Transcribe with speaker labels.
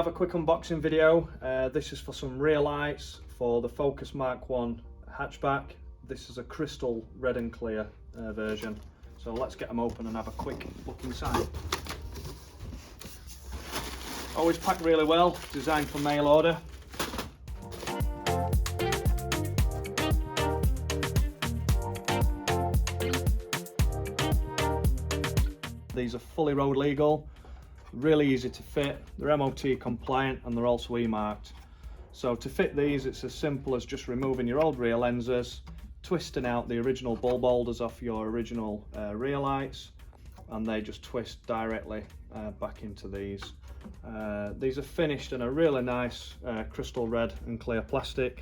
Speaker 1: have a quick unboxing video. This is for some rear lights for the Focus Mark 1 hatchback. This is a crystal red and clear version. So let's get them open and have a quick look inside. Always packed really well, designed for mail order. These are fully road legal, really easy to fit, they're MOT compliant and they're also E-marked. So to fit these, it's as simple as just removing your old rear lenses, twisting out the original bulb holders off your original rear lights, and they just twist directly back into these. These are finished in a really nice crystal red and clear plastic.